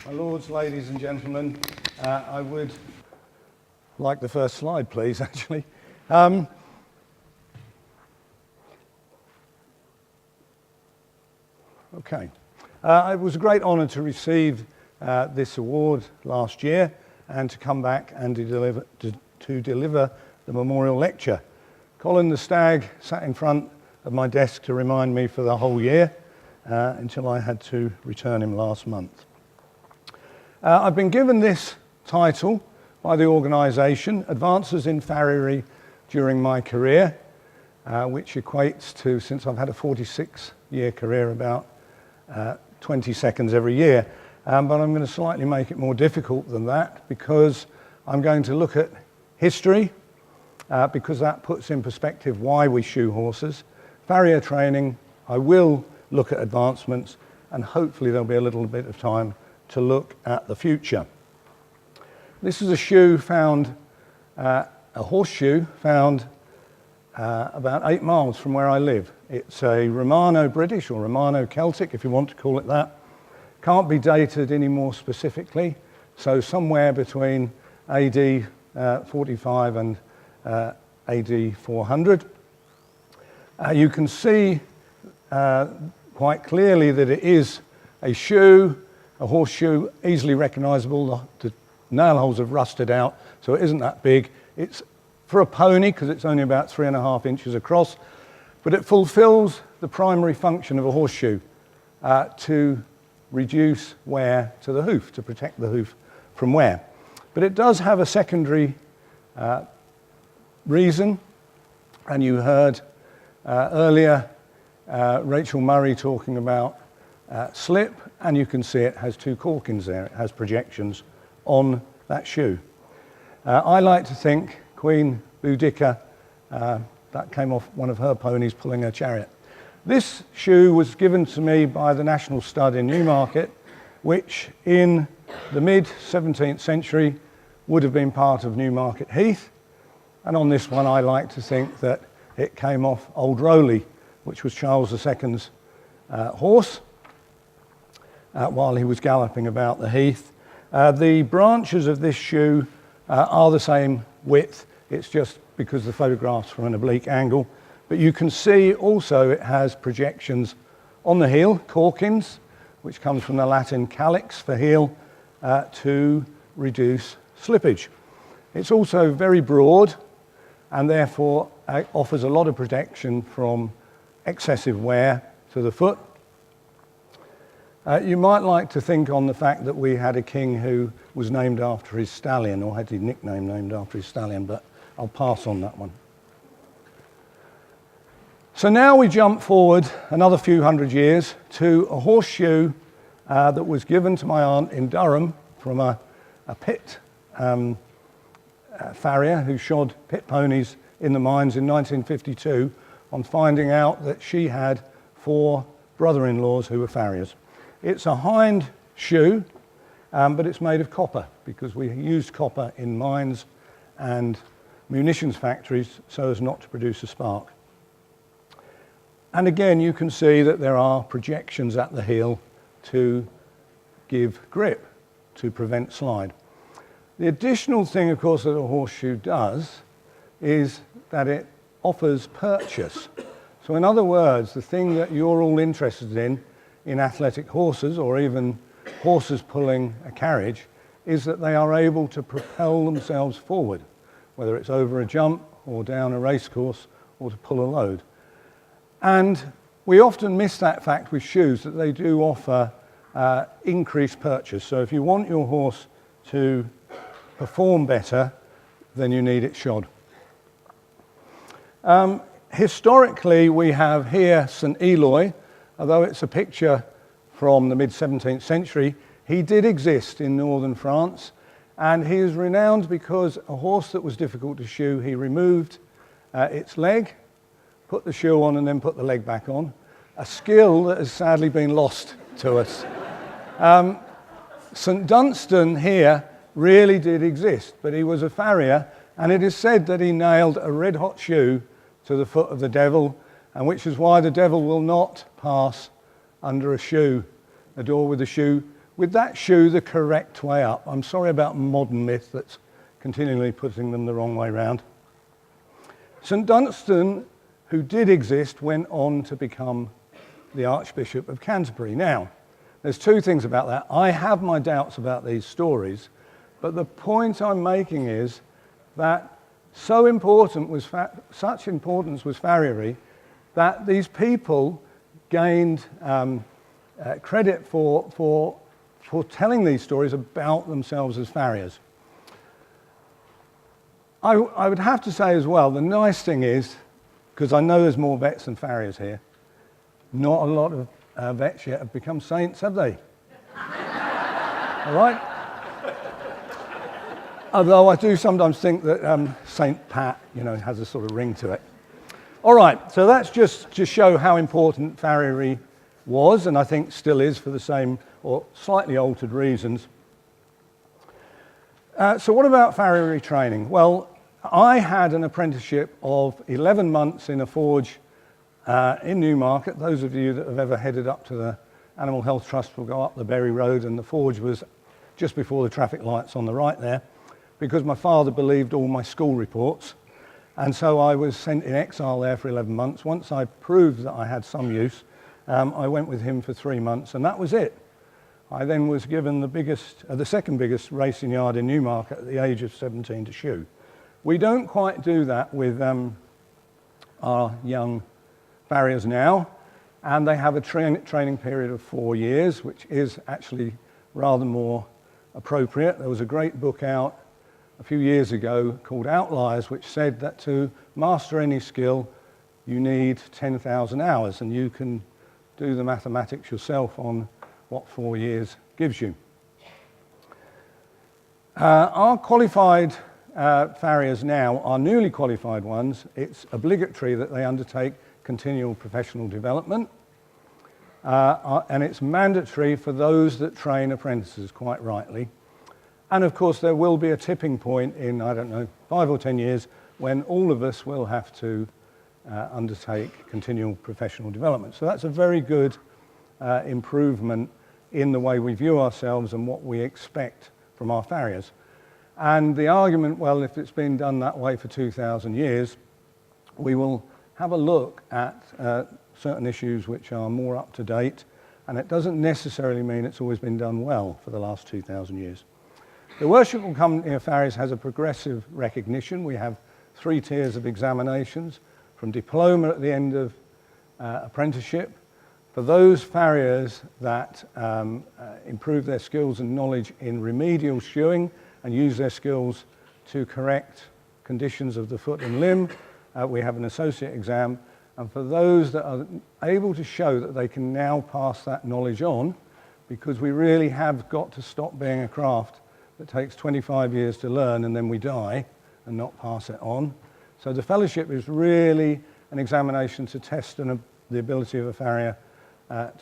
My lords, ladies and gentlemen, I would like the first slide, please, actually. Okay. It was a great honour to receive this award last year and to come back and to deliver the memorial lecture. Colin the Stag sat in front of my desk to remind me for the whole year until I had to return him last month. I've been given this title by the organisation, Advances in Farriery During My Career, which equates to, since I've had a 46-year career, about 20 seconds every year. But I'm going to slightly make it more difficult than that because I'm going to look at history, because that puts in perspective why we shoe horses. Farrier training, I will look at advancements, and hopefully there'll be a little bit of time to look at the future. This is a shoe found, a horseshoe found about 8 miles from where I live. It's a Romano-British or Romano-Celtic, if you want to call it that. Can't be dated any more specifically, so somewhere between AD 45 and AD 400. You can see quite clearly that it is a shoe, a horseshoe, easily recognisable. The nail holes have rusted out, so it isn't that big. It's for a pony because it's only about 3.5 inches across, but it fulfills the primary function of a horseshoe, to reduce wear to the hoof, to protect the hoof from wear. But it does have a secondary reason, and you heard earlier Rachel Murray talking about slip, and you can see it has 2 corkins there. It has projections on that shoe. I like to think Queen Boudica, that came off one of her ponies pulling her chariot. This shoe was given to me by the National Stud in Newmarket, which in the mid-17th century would have been part of Newmarket Heath. And on this one, I like to think that it came off Old Rowley, which was Charles II's horse, while he was galloping about the heath. The branches of this shoe are the same width. It's just because the photograph's from an oblique angle. But you can see also it has projections on the heel, corkins, which comes from the Latin calyx for heel, to reduce slippage. It's also very broad and therefore offers a lot of protection from excessive wear to the foot. You might like to think on the fact that we had a king who was named after his stallion, or had his nickname named after his stallion, but I'll pass on that one. So now we jump forward another few hundred years to a horseshoe that was given to my aunt in Durham from a pit farrier who shod pit ponies in the mines in 1952 on finding out that she had 4 brother-in-laws who were farriers. It's a hind shoe, but it's made of copper because we used copper in mines and munitions factories so as not to produce a spark. And again, you can see that there are projections at the heel to give grip, to prevent slide. The additional thing, of course, that a horseshoe does is that it offers purchase. So in other words, the thing that you're all interested in athletic horses, or even horses pulling a carriage, is that they are able to propel themselves forward, whether it's over a jump or down a racecourse or to pull a load. And we often miss that fact with shoes, that they do offer increased purchase. So if you want your horse to perform better, then you need it shod. Historically, we have here St. Eloi. Although it's a picture from the mid-17th century, he did exist in northern France, and he is renowned because a horse that was difficult to shoe, he removed its leg, put the shoe on, and then put the leg back on, a skill that has sadly been lost to us. St. Dunstan here really did exist, but he was a farrier, and it is said that he nailed a red-hot shoe to the foot of the devil, and which is why the devil will not pass under a shoe, a door with a shoe with that shoe the correct way up. I'm sorry about modern myth that's continually putting them the wrong way round. St Dunstan, who did exist, went on to become the Archbishop of Canterbury. Now, there's two things about that. I have my doubts about these stories, but the point I'm making is that such importance was Farriery that these people gained credit for telling these stories about themselves as farriers. I would have to say as well, the nice thing is, because I know there's more vets than farriers here, not a lot of vets yet have become saints, have they? All right? Although I do sometimes think that Saint Pat, has a sort of ring to it. All right, so that's just to show how important Farriery was, and I think still is for the same or slightly altered reasons. So what about Farriery training? Well, I had an apprenticeship of 11 months in a forge in Newmarket. Those of you that have ever headed up to the Animal Health Trust will go up the Berry Road, and the forge was just before the traffic lights on the right there, because my father believed all my school reports. And so I was sent in exile there for 11 months. Once I proved that I had some use, I went with him for 3 months, and that was it. I then was given the second biggest racing yard in Newmarket at the age of 17 to shoe. We don't quite do that with our young farriers now, and they have a training period of 4 years, which is actually rather more appropriate. There was a great book out a few years ago called Outliers, which said that to master any skill, you need 10,000 hours, and you can do the mathematics yourself on what 4 years gives you. Our qualified farriers now, our newly qualified ones, it's obligatory that they undertake continual professional development, and it's mandatory for those that train apprentices, quite rightly. And of course there will be a tipping point in, 5 or 10 years when all of us will have to undertake continual professional development. So that's a very good improvement in the way we view ourselves and what we expect from our farriers. And the argument, well, if it's been done that way for 2,000 years, we will have a look at certain issues which are more up to date, and it doesn't necessarily mean it's always been done well for the last 2,000 years. The Worshipful Company of Farriers has a progressive recognition. We have 3 tiers of examinations, from diploma at the end of apprenticeship. For those farriers that improve their skills and knowledge in remedial shoeing and use their skills to correct conditions of the foot and limb, we have an associate exam. And for those that are able to show that they can now pass that knowledge on, because we really have got to stop being a craft that takes 25 years to learn and then we die and not pass it on. So the fellowship is really an examination to test the ability of a farrier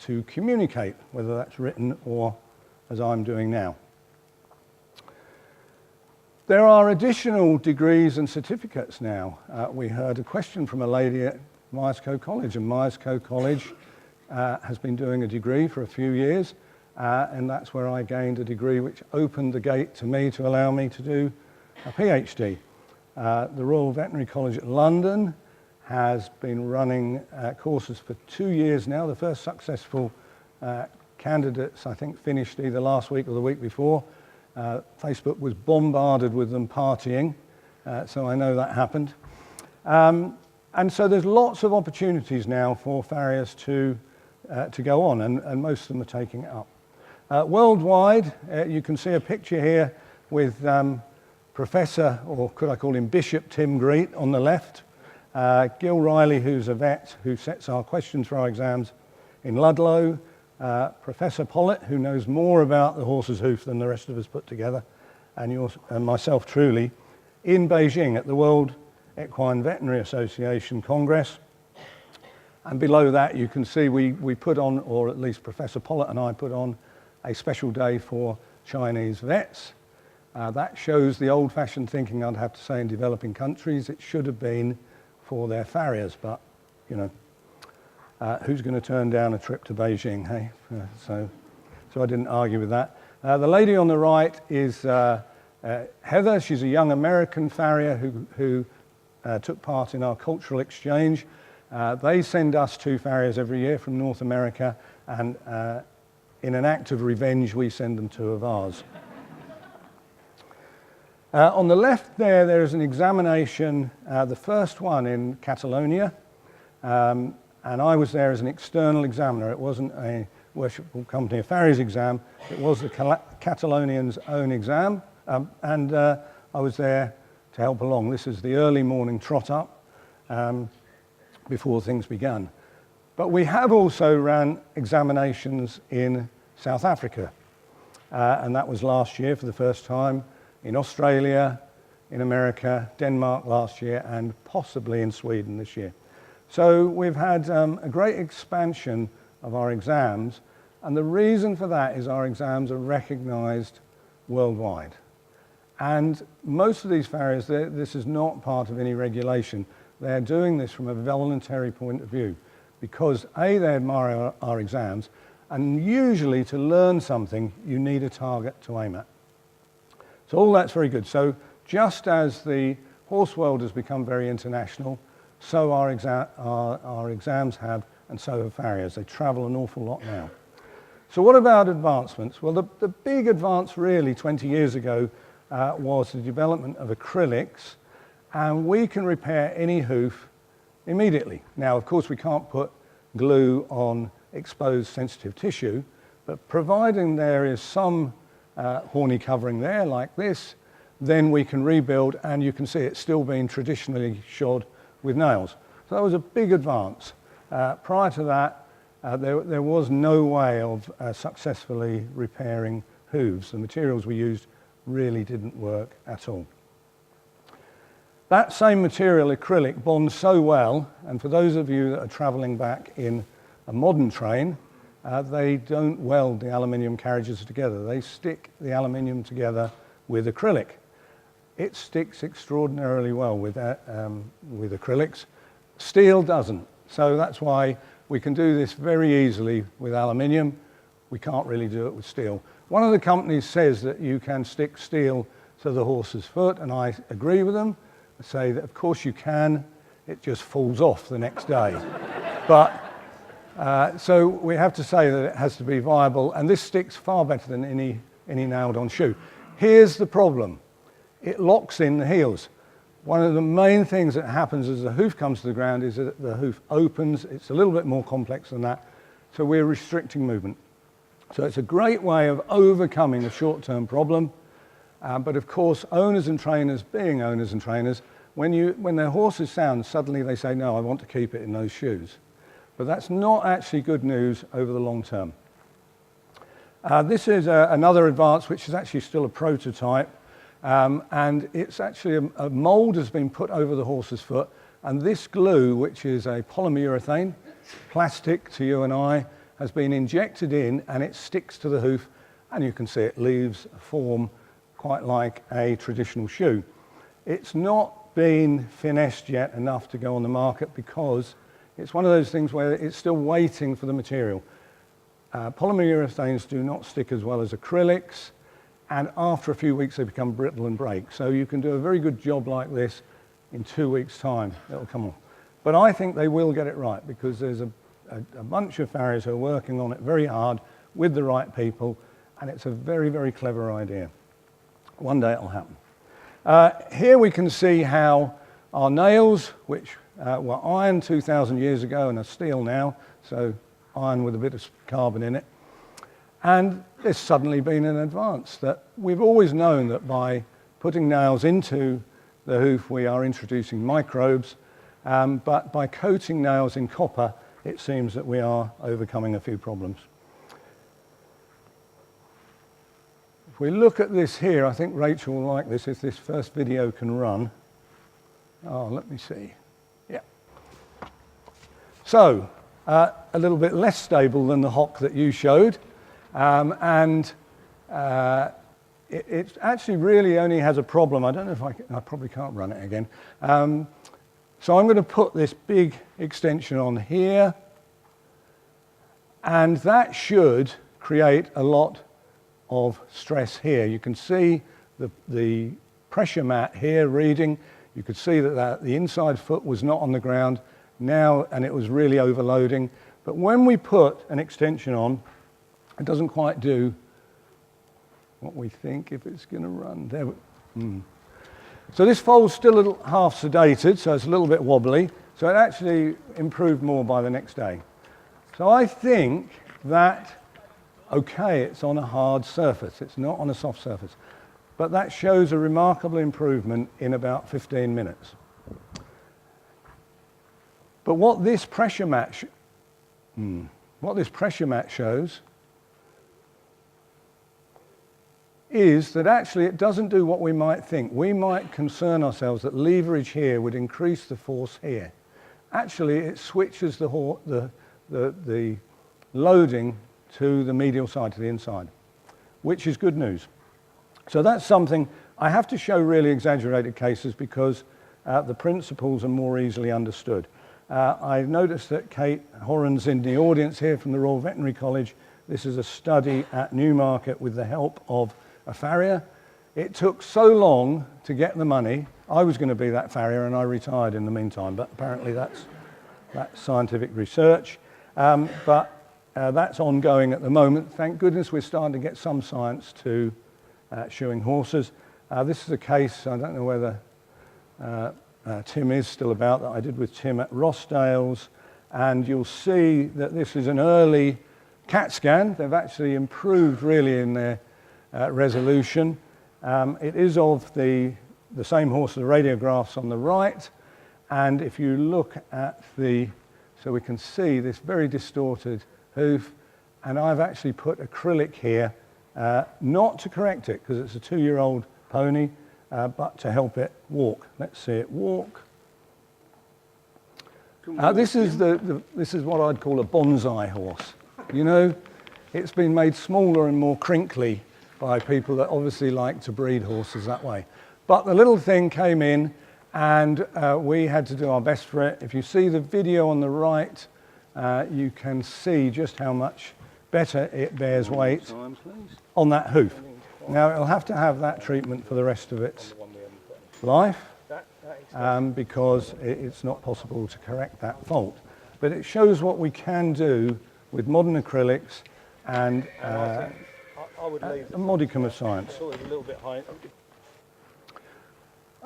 to communicate, whether that's written or as I'm doing now. There are additional degrees and certificates now. We heard a question from a lady at Myerscough College, and Myerscough College has been doing a degree for a few years, and that's where I gained a degree which opened the gate to me to allow me to do a PhD. The Royal Veterinary College at London has been running courses for 2 years now. The first successful candidates, I think, finished either last week or the week before. Facebook was bombarded with them partying, so I know that happened. And so there's lots of opportunities now for farriers to go on, and most of them are taking it up. Worldwide, you can see a picture here with Professor, or could I call him Bishop Tim Greet on the left, Gil Riley, who's a vet who sets our questions for our exams in Ludlow, Professor Pollitt, who knows more about the horse's hoof than the rest of us put together, and myself truly, in Beijing at the World Equine Veterinary Association Congress. And below that you can see we put on, or at least Professor Pollitt and I put on, a special day for Chinese vets. That shows the old-fashioned thinking, I'd have to say, in developing countries. It should have been for their farriers, but, who's going to turn down a trip to Beijing, hey? So so I didn't argue with that. The lady on the right is Heather. She's a young American farrier who took part in our cultural exchange. They send us 2 farriers every year from North America, and in an act of revenge, we send them 2 of ours. On the left there is an examination, the first one in Catalonia, and I was there as an external examiner. It wasn't a Worshipful Company of Farriers exam, it was the Catalonians' own exam, and I was there to help along. This is the early morning trot up before things began. But we have also ran examinations in South Africa, and that was last year for the first time, in Australia, in America, Denmark last year, and possibly in Sweden this year. So we've had a great expansion of our exams, and the reason for that is our exams are recognised worldwide. And most of these farriers, this is not part of any regulation. They're doing this from a voluntary point of view because A, they admire our exams, and usually to learn something, you need a target to aim at. So all that's very good. So just as the horse world has become very international, so our exams have, and so have farriers. They travel an awful lot now. So what about advancements? Well, the big advance really 20 years ago was the development of acrylics, and we can repair any hoof immediately. Now, of course, we can't put glue on exposed sensitive tissue, but providing there is some horny covering there like this, then we can rebuild, and you can see it's still being traditionally shod with nails. So that was a big advance. Prior to that, there was no way of successfully repairing hooves. The materials we used really didn't work at all. That same material, acrylic, bonds so well, and for those of you that are travelling back in a modern train, they don't weld the aluminium carriages together. They stick the aluminium together with acrylic. It sticks extraordinarily well with acrylics. Steel doesn't. So that's why we can do this very easily with aluminium. We can't really do it with steel. One of the companies says that you can stick steel to the horse's foot, and I agree with them. I say that of course you can, it just falls off the next day. But so we have to say that it has to be viable, and this sticks far better than any nailed on shoe. Here's the problem. It locks in the heels. One of the main things that happens as the hoof comes to the ground is that the hoof opens. It's a little bit more complex than that, so we're restricting movement. So it's a great way of overcoming a short-term problem, but of course owners and trainers, being owners and trainers, when their horse is sound, suddenly they say, no, I want to keep it in those shoes. But that's not actually good news over the long term. This is another advance, which is actually still a prototype, and it's actually a mould has been put over the horse's foot, and this glue, which is a polyurethane, plastic to you and I, has been injected in, and it sticks to the hoof, and you can see it leaves a form quite like a traditional shoe. It's not been finessed yet enough to go on the market because it's one of those things where it's still waiting for the material. Polyurethanes do not stick as well as acrylics, and after a few weeks they become brittle and break. So you can do a very good job like this in 2 weeks' time, it'll come off. But I think they will get it right because there's a bunch of farriers who are working on it very hard with the right people, and it's a very, very clever idea. One day it'll happen. Here we can see how our nails, which were iron 2,000 years ago and are steel now, so iron with a bit of carbon in it. And there's suddenly been an advance that we've always known that by putting nails into the hoof we are introducing microbes, but by coating nails in copper it seems that we are overcoming a few problems. If we look at this here, I think Rachel will like this if this first video can run. Oh, let me see. Yeah. So, a little bit less stable than the hock that you showed. It actually really only has a problem. I don't know if I probably can't run it again. So I'm going to put this big extension on here, and that should create a lot of stress here. You can see the pressure mat here reading. You could see that the inside foot was not on the ground now, and it was really overloading. But when we put an extension on, it doesn't quite do what we think if it's going to run. There. So this foal's still a little half sedated, so it's a little bit wobbly. So it actually improved more by the next day. So I think that, okay, it's on a hard surface. It's not on a soft surface. But that shows a remarkable improvement in about 15 minutes. But what this pressure mat shows is that actually it doesn't do what we might think. We might concern ourselves that leverage here would increase the force here. Actually, it switches the loading to the medial side, to the inside, which is good news. So that's something I have to show really exaggerated cases because the principles are more easily understood. I've noticed that Kate Horan's in the audience here from the Royal Veterinary College. This is a study at Newmarket with the help of a farrier. It took so long to get the money. I was going to be that farrier and I retired in the meantime, but apparently that's scientific research. But that's ongoing at the moment. Thank goodness we're starting to get some science to shoeing horses. This is a case, I don't know whether Tim is still about, that I did with Tim at Rossdale's, and you'll see that this is an early CAT scan. They've actually improved really in their resolution. It is of the same horse, the radiographs on the right, and if you look at so we can see this very distorted hoof, and I've actually put acrylic here, not to correct it because it's a 2-year-old pony, but to help it walk. Let's see it walk. This is what I'd call a bonsai horse. You know, it's been made smaller and more crinkly by people that obviously like to breed horses that way. But the little thing came in and we had to do our best for it. If you see the video on the right, you can see just how much better it bears weight on that hoof. Now it'll have to have that treatment for the rest of its life because it's not possible to correct that fault. But it shows what we can do with modern acrylics and a modicum of science.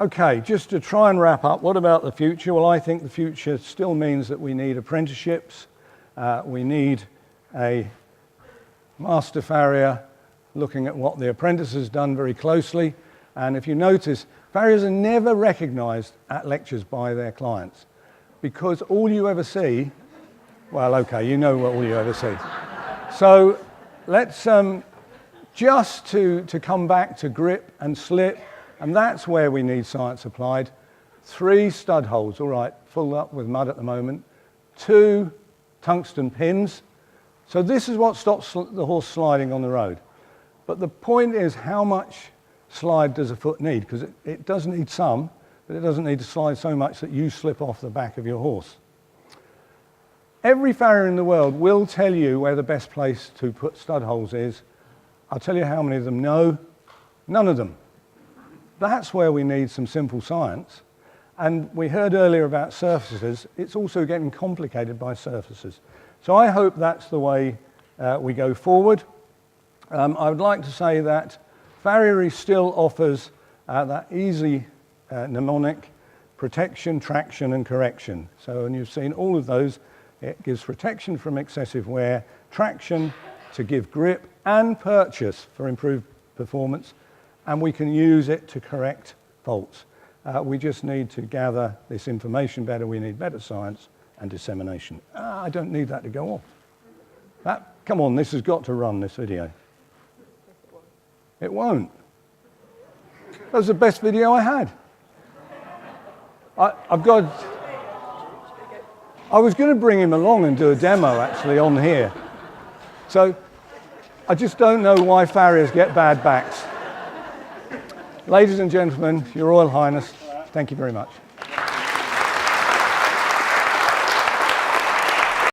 Okay, just to try and wrap up, what about the future? Well, I think the future still means that we need apprenticeships. We need a master farrier looking at what the apprentice has done very closely. And if you notice, farriers are never recognised at lectures by their clients because all you ever see, well, okay, you know what all you ever see. So let's just to come back to grip and slip, and that's where we need science applied. 3 stud holes, all right, full up with mud at the moment. 2 tungsten pins. So this is what stops the horse sliding on the road. But the point is, how much slide does a foot need? Because it does need some, but it doesn't need to slide so much that you slip off the back of your horse. Every farrier in the world will tell you where the best place to put stud holes is. I'll tell you how many of them know. None of them. That's where we need some simple science. And we heard earlier about surfaces. It's also getting complicated by surfaces. So I hope that's the way we go forward. I would like to say that Farriery still offers that easy mnemonic: protection, traction and correction. So, and you've seen all of those. It gives protection from excessive wear, traction to give grip, and purchase for improved performance, and we can use it to correct faults. We just need to gather this information better. We need better science and dissemination. I don't need that to go off. Come on, this has got to run, this video. It won't. That was the best video I had. I was going to bring him along and do a demo actually on here. So I just don't know why farriers get bad backs. Ladies and gentlemen, Your Royal Highness, thank you very much.